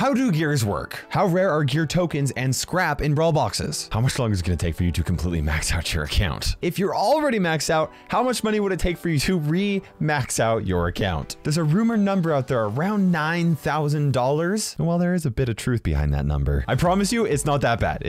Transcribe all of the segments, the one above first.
How do gears work? How rare are gear tokens and scrap in Brawl boxes? How much longer is it going to take for you to completely max out your account? If you're already maxed out, how much money would it take for you to re-max out your account? There's a rumored number out there around $9,000. And while there is a bit of truth behind that number, I promise you it's not that bad.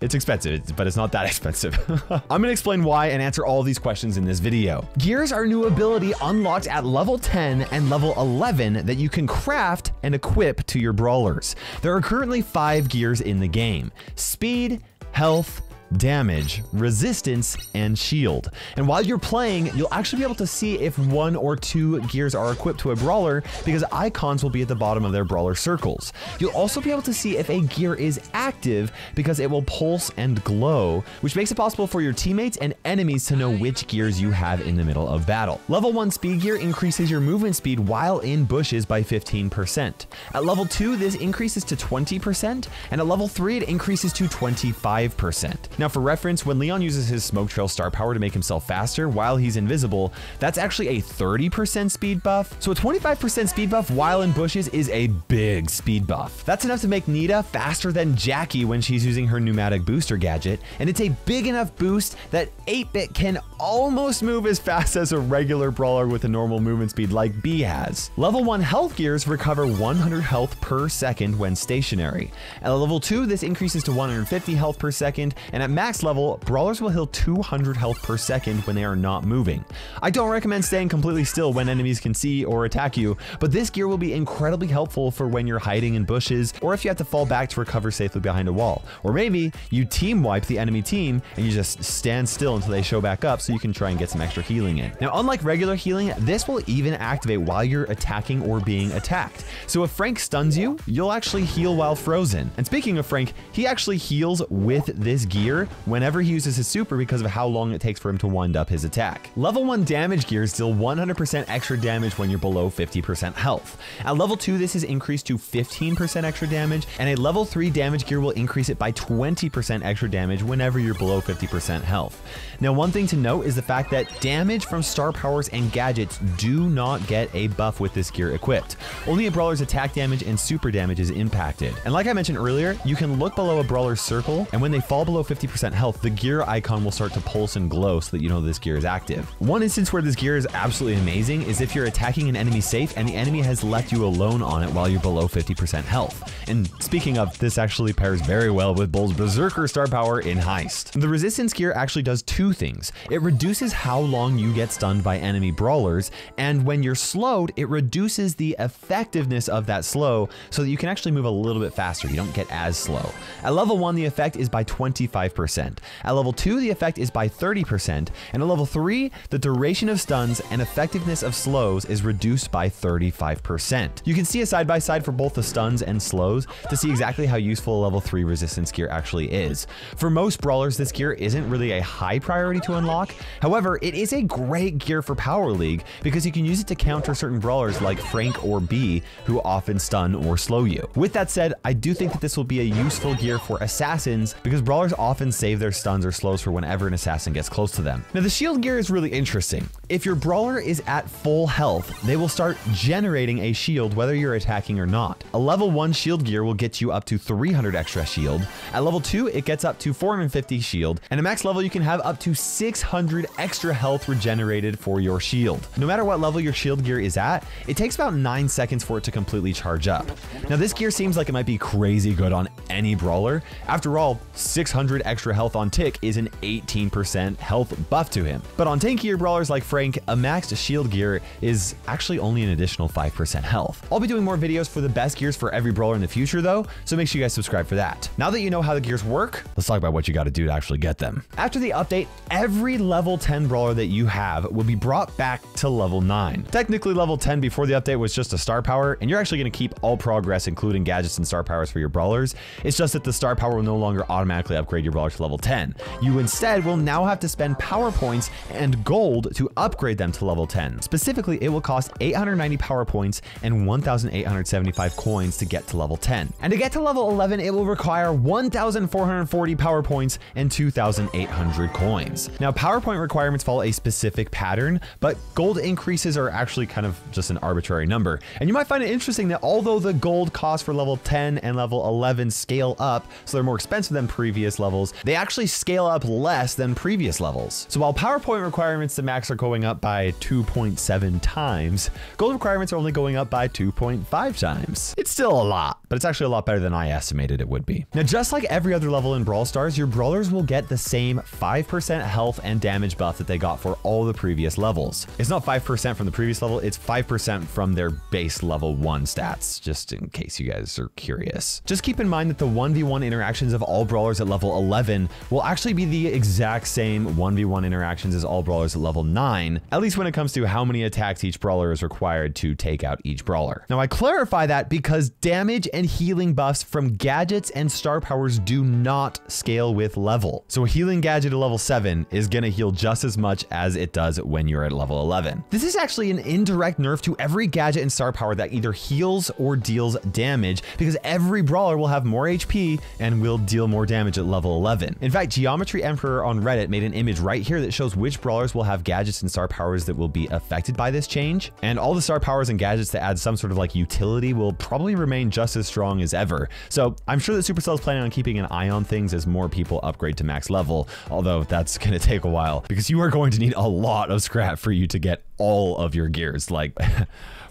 It's expensive, but it's not that expensive. I'm gonna explain why and answer all of these questions in this video. Gears are a new ability unlocked at level 10 and level 11 that you can craft and equip to your brawlers. There are currently 5 gears in the game: speed, health, damage, resistance, and shield. And while you're playing, you'll actually be able to see if 1 or 2 gears are equipped to a brawler because icons will be at the bottom of their brawler circles. You'll also be able to see if a gear is active because it will pulse and glow, which makes it possible for your teammates and enemies to know which gears you have in the middle of battle. Level 1 speed gear increases your movement speed while in bushes by 15%. At level 2, this increases to 20%, and at level 3, it increases to 25%. Now for reference, when Leon uses his smoke trail star power to make himself faster while he's invisible, that's actually a 30% speed buff. So a 25% speed buff while in bushes is a big speed buff. That's enough to make Nita faster than Jackie when she's using her pneumatic booster gadget, and it's a big enough boost that 8-Bit can almost move as fast as a regular brawler with a normal movement speed like B has. Level 1 health gears recover 100 health per second when stationary. At level 2, this increases to 150 health per second, and at max level, brawlers will heal 200 health per second when they are not moving. I don't recommend staying completely still when enemies can see or attack you, but this gear will be incredibly helpful for when you're hiding in bushes, or if you have to fall back to recover safely behind a wall. Or maybe you team wipe the enemy team and you just stand still until they show back up so you can try and get some extra healing in. Now, unlike regular healing, this will even activate while you're attacking or being attacked. So if Frank stuns you, you'll actually heal while frozen. And speaking of Frank, he actually heals with this gear whenever he uses his super because of how long it takes for him to wind up his attack. Level 1 damage gears deal 100% extra damage when you're below 50% health. At level 2, this is increased to 15% extra damage, and a level 3 damage gear will increase it by 20% extra damage whenever you're below 50% health. Now, one thing to note is the fact that damage from star powers and gadgets do not get a buff with this gear equipped. Only a brawler's attack damage and super damage is impacted. And like I mentioned earlier, you can look below a brawler's circle, and when they fall below 50% health, the gear icon will start to pulse and glow so that you know this gear is active. One instance where this gear is absolutely amazing is if you're attacking an enemy safe and the enemy has left you alone on it while you're below 50% health. And speaking of, this actually pairs very well with Bull's Berserker star power in Heist. The resistance gear actually does 2 things. It reduces how long you get stunned by enemy brawlers, and when you're slowed, it reduces the effectiveness of that slow so that you can actually move a little bit faster. You don't get as slow. At level 1, the effect is by 25%. At level 2, the effect is by 30%, and at level 3, the duration of stuns and effectiveness of slows is reduced by 35%. You can see a side-by-side for both the stuns and slows to see exactly how useful a level 3 resistance gear actually is. For most brawlers, this gear isn't really a high priority to unlock. However, it is a great gear for Power League because you can use it to counter certain brawlers like Frank or B who often stun or slow you. With that said, I do think that this will be a useful gear for assassins because brawlers often save their stuns or slows for whenever an assassin gets close to them. Now, the shield gear is really interesting. If your brawler is at full health, they will start generating a shield whether you're attacking or not. A level 1 shield gear will get you up to 300 extra shield. At level 2, it gets up to 450 shield, and at max level, you can have up to 600 extra health regenerated for your shield. No matter what level your shield gear is at, it takes about 9 seconds for it to completely charge up. Now, this gear seems like it might be crazy good on any brawler. After all, 600 extra health on Tick is an 18% health buff to him. But on tankier brawlers like Frank, a maxed shield gear is actually only an additional 5% health. I'll be doing more videos for the best gears for every brawler in the future though, so make sure you guys subscribe for that. Now that you know how the gears work, let's talk about what you gotta do to actually get them. After the update, every level 10 brawler that you have will be brought back to level 9. Technically, level 10 before the update was just a star power, and you're actually gonna keep all progress, including gadgets and star powers for your brawlers. It's just that the star power will no longer automatically upgrade your brawler to level 10. You instead will now have to spend power points and gold to upgrade them to level 10. Specifically, it will cost 890 power points and 1,875 coins to get to level 10. And to get to level 11, it will require 1,440 power points and 2,800 coins. Now, power point requirements follow a specific pattern, but gold increases are actually kind of just an arbitrary number. And you might find it interesting that although the gold cost for level 10 and level 11 scale up, so they're more expensive than previous levels, they actually scale up less than previous levels. So while power point requirements to max are going up by 2.7 times, gold requirements are only going up by 2.5 times. It's still a lot, but it's actually a lot better than I estimated it would be. Now, just like every other level in Brawl Stars, your brawlers will get the same 5% health and damage buff that they got for all the previous levels. It's not 5% from the previous level, it's 5% from their base level 1 stats, just in case you guys are curious. Just keep in mind that the 1v1 interactions of all brawlers at level 11 will actually be the exact same 1v1 interactions as all brawlers at level 9, at least when it comes to how many attacks each brawler is required to take out each brawler. Now, I clarify that because damage and healing buffs from gadgets and star powers do not scale with level. So a healing gadget at level 7 is gonna heal just as much as it does when you're at level 11. This is actually an indirect nerf to every gadget and star power that either heals or deals damage, because every brawler will have more HP and will deal more damage at level 11. In fact, Geometry Emperor on Reddit made an image right here that shows which brawlers will have gadgets and star powers that will be affected by this change. And all the star powers and gadgets that add some sort of like utility will probably remain just as strong as ever. So I'm sure that Supercell is planning on keeping an eye on things as more people upgrade to max level, although that's gonna take a while because you are going to need a lot of scrap for you to get all of your gears. Like,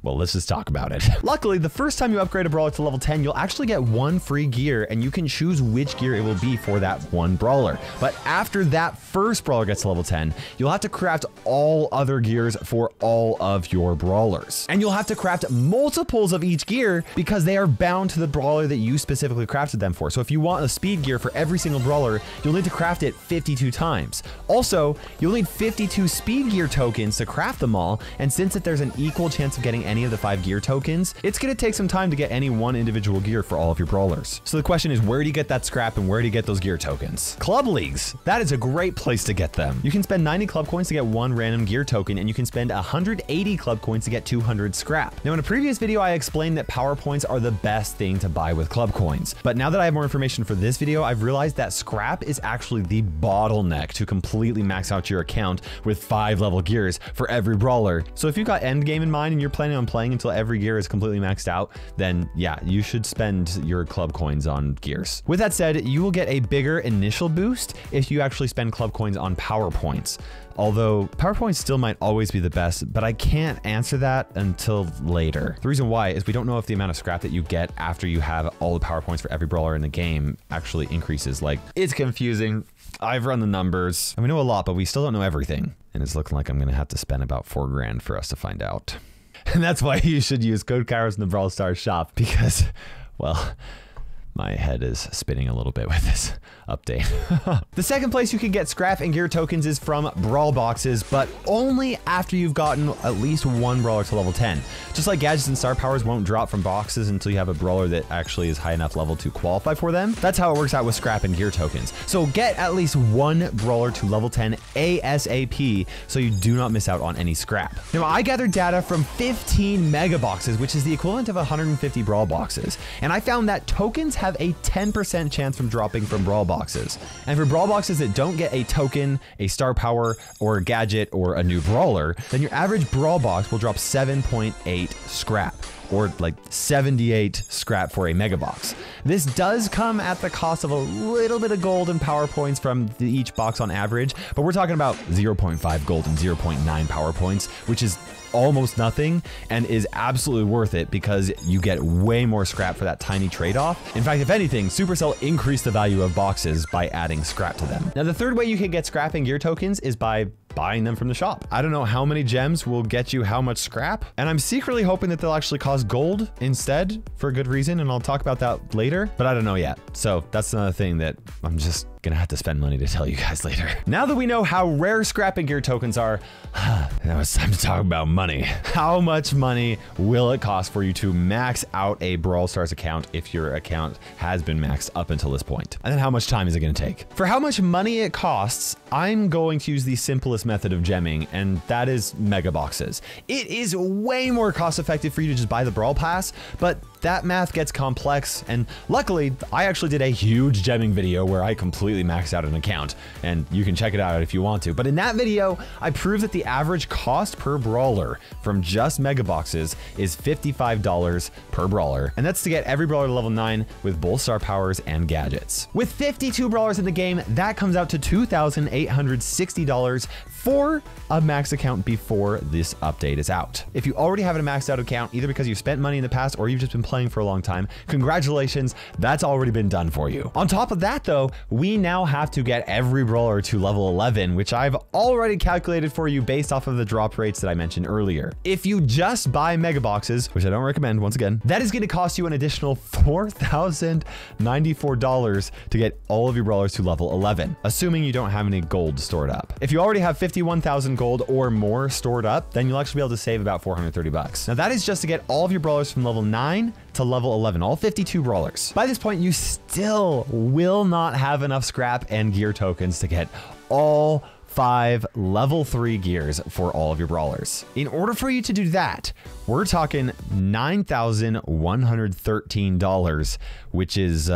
well, let's just talk about it. Luckily, the first time you upgrade a brawler to level 10, you'll actually get one free gear, and you can choose which gear it will be for that one brawler. But after that first brawler gets to level 10, you'll have to craft all other gears for all of your brawlers. And you'll have to craft multiples of each gear because they are bound to the brawler that you specifically crafted them for. So if you want a speed gear for every single brawler, you'll need to craft it 52 times. Also, you'll need 52 speed gear tokens to craft them all, and since there's an equal chance of getting any of the 5 gear tokens, it's gonna take some time to get any one individual gear for all of your brawlers. So the question is, where do you get that scrap and where do you get those gear tokens? Club leagues, that is a great place to get them. You can spend 90 club coins to get 1 random gear token, and you can spend 180 club coins to get 200 scrap. Now, in a previous video, I explained that power points are the best thing to buy with club coins. But now that I have more information for this video, I've realized that scrap is actually the bottleneck to completely max out your account with 5 level gears for every brawler. So if you've got end game in mind and you're planning on playing until every gear is completely maxed out, then yeah, you should spend your club coins on gears. With that said, you will get a bigger initial boost if you actually spend club coins on power points. Although power points still might always be the best, but I can't answer that until later. The reason why is we don't know if the amount of scrap that you get after you have all the power points for every brawler in the game actually increases. Like, it's confusing. I've run the numbers and we know a lot, but we still don't know everything. And it's looking like I'm gonna have to spend about 4 grand for us to find out. And that's why you should use code Kairos in the Brawl Stars shop, because, well, my head is spinning a little bit with this update. The second place you can get scrap and gear tokens is from Brawl Boxes, but only after you've gotten at least 1 brawler to level 10. Just like gadgets and star powers won't drop from boxes until you have a brawler that actually is high enough level to qualify for them, that's how it works out with scrap and gear tokens. So get at least 1 brawler to level 10 ASAP so you do not miss out on any scrap. Now, I gathered data from 15 mega boxes, which is the equivalent of 150 Brawl Boxes, and I found that tokens have a 10% chance from dropping from Brawl Boxes. And for Brawl Boxes that don't get a token, a star power, or a gadget, or a new brawler, then your average Brawl Box will drop 7.8 scrap, or like 78 scrap for a mega box. This does come at the cost of a little bit of gold and power points from each box on average, but we're talking about 0.5 gold and 0.9 power points, which is almost nothing and is absolutely worth it because you get way more scrap for that tiny trade-off. In fact, if anything, Supercell increased the value of boxes by adding scrap to them. Now, the third way you can get scrap and gear tokens is by buying them from the shop. I don't know how many gems will get you how much scrap, and I'm secretly hoping that they'll actually cost gold instead for a good reason, and I'll talk about that later, but I don't know yet. So that's another thing that I'm just Gonna have to spend money to tell you guys later. Now that we know how rare scrap and gear tokens are, now it's time to talk about money. How much money will it cost for you to max out a Brawl Stars account if your account has been maxed up until this point? And then how much time is it gonna take? For how much money it costs, I'm going to use the simplest method of gemming, and that is mega boxes. It is way more cost effective for you to just buy the Brawl Pass, but that math gets complex, and luckily I actually did a huge gemming video where I completely maxed out an account, and you can check it out if you want to. But in that video, I proved that the average cost per brawler from just mega boxes is $55 per brawler, and that's to get every brawler to level 9 with both star powers and gadgets. With 52 brawlers in the game, that comes out to $2,860 for a max account before this update is out. If you already have a maxed out account, either because you've spent money in the past or you've just been playing for a long time, congratulations, that's already been done for you. On top of that though, we now have to get every brawler to level 11, which I've already calculated for you based off of the drop rates that I mentioned earlier. If you just buy mega boxes, which I don't recommend once again, that is going to cost you an additional $4,094 to get all of your brawlers to level 11, assuming you don't have any gold stored up. If you already have 51,000 gold or more stored up, then you'll actually be able to save about 430 bucks. Now that is just to get all of your brawlers from level 9 to level 11, all 52 brawlers. By this point, you still will not have enough scrap and gear tokens to get all 5 level 3 gears for all of your brawlers. In order for you to do that, we're talking $9,113, which is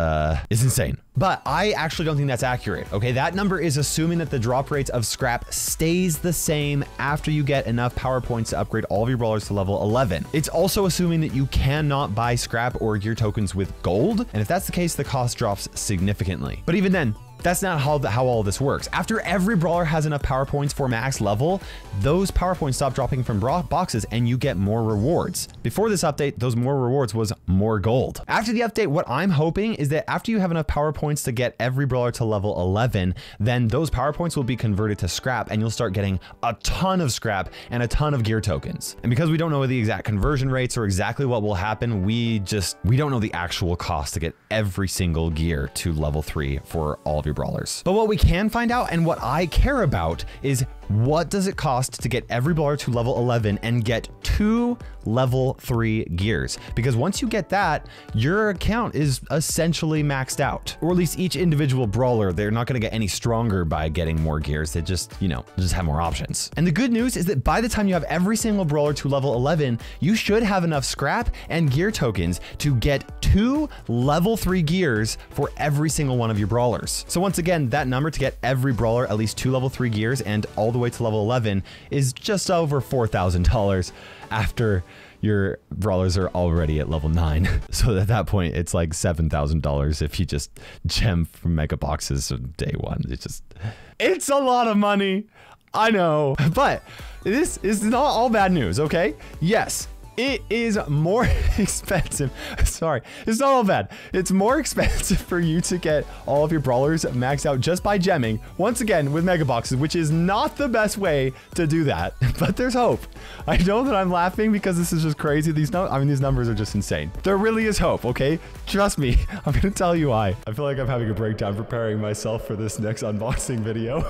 insane. But I actually don't think that's accurate. Okay, that number is assuming that the drop rates of scrap stays the same after you get enough power points to upgrade all of your brawlers to level 11. It's also assuming that you cannot buy scrap or gear tokens with gold. And if that's the case, the cost drops significantly. But even then, that's not how all this works. After every brawler has enough power points for max level, those power points stop dropping from boxes and you get more rewards. Before this update, those more rewards was more gold. After the update, what I'm hoping is that after you have enough power points to get every brawler to level 11, then those power points will be converted to scrap and you'll start getting a ton of scrap and a ton of gear tokens. And because we don't know the exact conversion rates or exactly what will happen, we don't know the actual cost to get every single gear to level 3 for all of your brawlers. But what we can find out and what I care about is what does it cost to get every brawler to level 11 and get 2 level 3 gears? Because once you get that, your account is essentially maxed out. Or at least each individual brawler, they're not going to get any stronger by getting more gears. They just, just have more options. And the good news is that by the time you have every single brawler to level 11, you should have enough scrap and gear tokens to get 2 level 3 gears for every single one of your brawlers. So once again, that number to get every brawler at least 2 level 3 gears and all the way to level 11 is just over $4,000 after your brawlers are already at level 9. So at that point, it's like $7,000 if you just gem from mega boxes on day 1. It's a lot of money. I know, but this is not all bad news, okay? Yes. It is more expensive. Sorry, it's not all bad. It's more expensive for you to get all of your brawlers maxed out just by gemming, once again with mega boxes, which is not the best way to do that, but there's hope. I know that I'm laughing because this is just crazy. These numbers are just insane. There really is hope, okay? Trust me, I'm gonna tell you why. I feel like I'm having a breakdown preparing myself for this next unboxing video.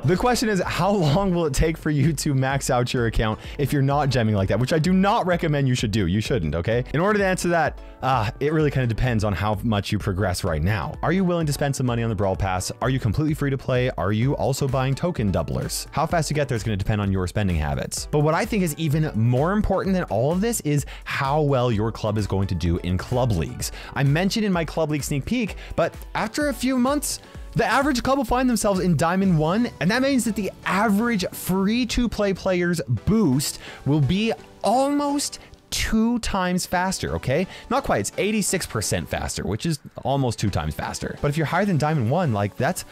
The question is, how long will it take for you to max out your account if you're not gemming like that, which I do not recommend you should do. You shouldn't, okay? In order to answer that, it really kind of depends on how much you progress right now. Are you willing to spend some money on the Brawl Pass? Are you completely free to play? Are you also buying token doublers? How fast you get there is going to depend on your spending habits. But what I think is even more important than all of this is how well your club is going to do in club leagues. I mentioned in my club league sneak peek, but after a few months, the average club will find themselves in Diamond 1, and that means that the average free-to-play player's boost will be almost 2 times faster, okay? Not quite, it's 86% faster, which is almost 2 times faster. But if you're higher than Diamond 1, like that's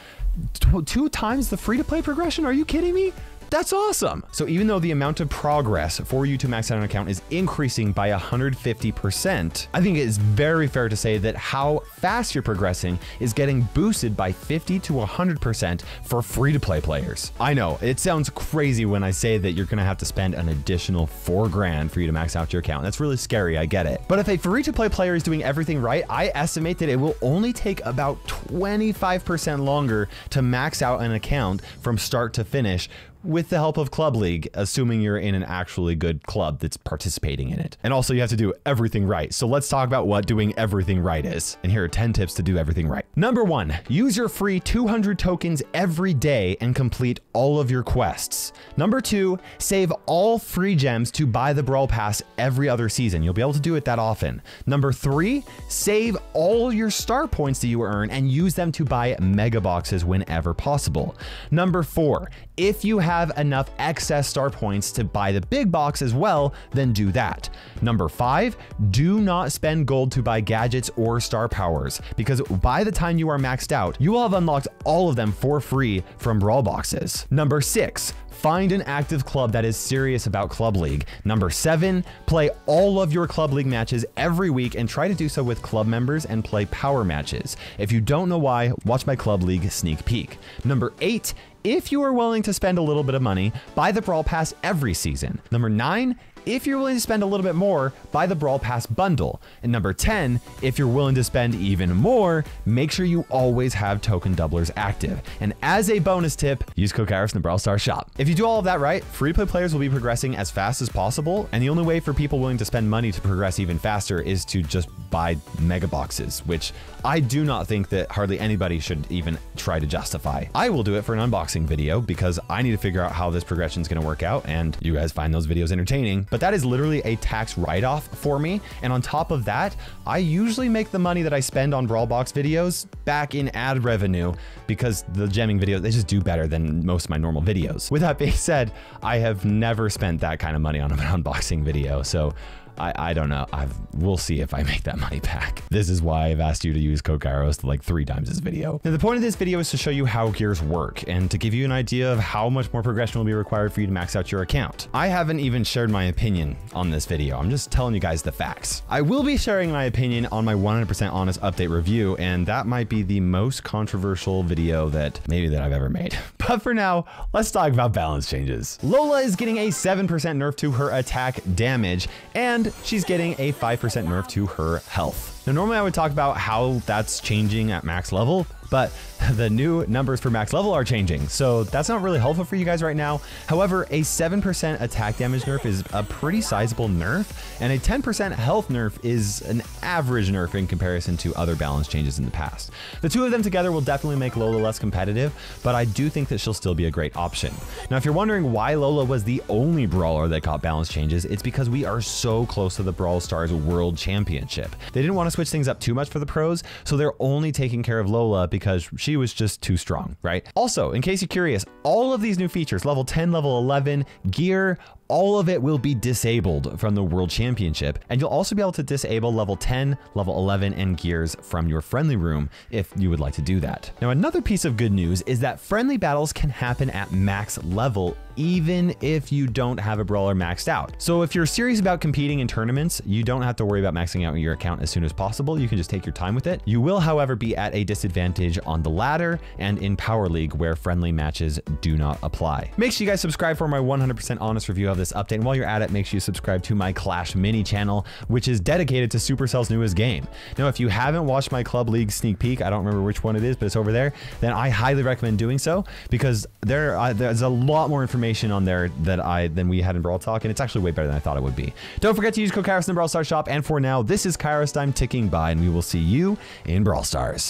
2 times the free-to-play progression? Are you kidding me? That's awesome. So even though the amount of progress for you to max out an account is increasing by 150%, I think it is very fair to say that how fast you're progressing is getting boosted by 50 to 100% for free-to-play players. I know, it sounds crazy when I say that you're gonna have to spend an additional $4 grand for you to max out your account. That's really scary, I get it. But if a free-to-play player is doing everything right, I estimate that it will only take about 25% longer to max out an account from start to finish with the help of Club League, assuming you're in an actually good club that's participating in it. And also you have to do everything right. So let's talk about what doing everything right is. And here are 10 tips to do everything right. Number 1, use your free 200 tokens every day and complete all of your quests. Number 2, save all free gems to buy the Brawl Pass every other season. You'll be able to do it that often. Number 3, save all your star points that you earn and use them to buy mega boxes whenever possible. Number 4, if you have enough excess star points to buy the big box as well, then do that. Number 5, do not spend gold to buy gadgets or star powers, because by the time you are maxed out, you will have unlocked all of them for free from Brawl Boxes. Number 6, find an active club that is serious about Club League. Number 7, play all of your Club League matches every week and try to do so with club members and play power matches. If you don't know why, watch my Club League sneak peek. Number 8, if you are willing to spend a little bit of money, buy the Brawl Pass every season. Number 9, if you're willing to spend a little bit more, buy the Brawl Pass bundle. And number 10, if you're willing to spend even more, make sure you always have token doublers active. And as a bonus tip, use code Kairos in the Brawl Stars shop. If you do all of that right, free-to-play players will be progressing as fast as possible. And the only way for people willing to spend money to progress even faster is to just buy mega boxes, which I do not think that hardly anybody should even try to justify. I will do it for an unboxing video because I need to figure out how this progression is going to work out, and you guys find those videos entertaining. But that is literally a tax write-off for me. And on top of that, I usually make the money that I spend on Brawl Box videos back in ad revenue because the gemming videos, they just do better than most of my normal videos. With that being said, I have never spent that kind of money on an unboxing video. So I don't know. We'll see if I make that money back. This is why I've asked you to use code Kairos like 3 times this video. Now, the point of this video is to show you how gears work and to give you an idea of how much more progression will be required for you to max out your account. I haven't even shared my opinion on this video. I'm just telling you guys the facts. I will be sharing my opinion on my 100% honest update review, and that might be the most controversial video that I've ever made. But for now, let's talk about balance changes. Lola is getting a 7% nerf to her attack damage, and she's getting a 5% nerf to her health. Now, normally I would talk about how that's changing at max level, but the new numbers for max level are changing, so that's not really helpful for you guys right now. However, a 7% attack damage nerf is a pretty sizable nerf, and a 10% health nerf is an average nerf in comparison to other balance changes in the past. The two of them together will definitely make Lola less competitive, but I do think that she'll still be a great option. Now, if you're wondering why Lola was the only brawler that got balance changes, it's because we are so close to the Brawl Stars World Championship. They didn't want to switch things up too much for the pros, so they're only taking care of Lola because she was just too strong, right? Also, in case you're curious, all of these new features, level 10, level 11, gear, all of it will be disabled from the World Championship, and you'll also be able to disable level 10, level 11, and gears from your friendly room if you would like to do that. Now, another piece of good news is that friendly battles can happen at max level even if you don't have a brawler maxed out. So if you're serious about competing in tournaments, you don't have to worry about maxing out your account as soon as possible. You can just take your time with it. You will, however, be at a disadvantage on the ladder and in Power League where friendly matches do not apply. Make sure you guys subscribe for my 100% honest review of this update. And while you're at it, make sure you subscribe to my Clash Mini channel, which is dedicated to Supercell's newest game. Now, if you haven't watched my Club League sneak peek, I don't remember which one it is, but it's over there, then I highly recommend doing so because there's a lot more information on there than we had in Brawl Talk, and it's actually way better than I thought it would be. Don't forget to use code Kairos in the Brawl Stars shop, and for now, this is Kairos time ticking by, and we will see you in Brawl Stars.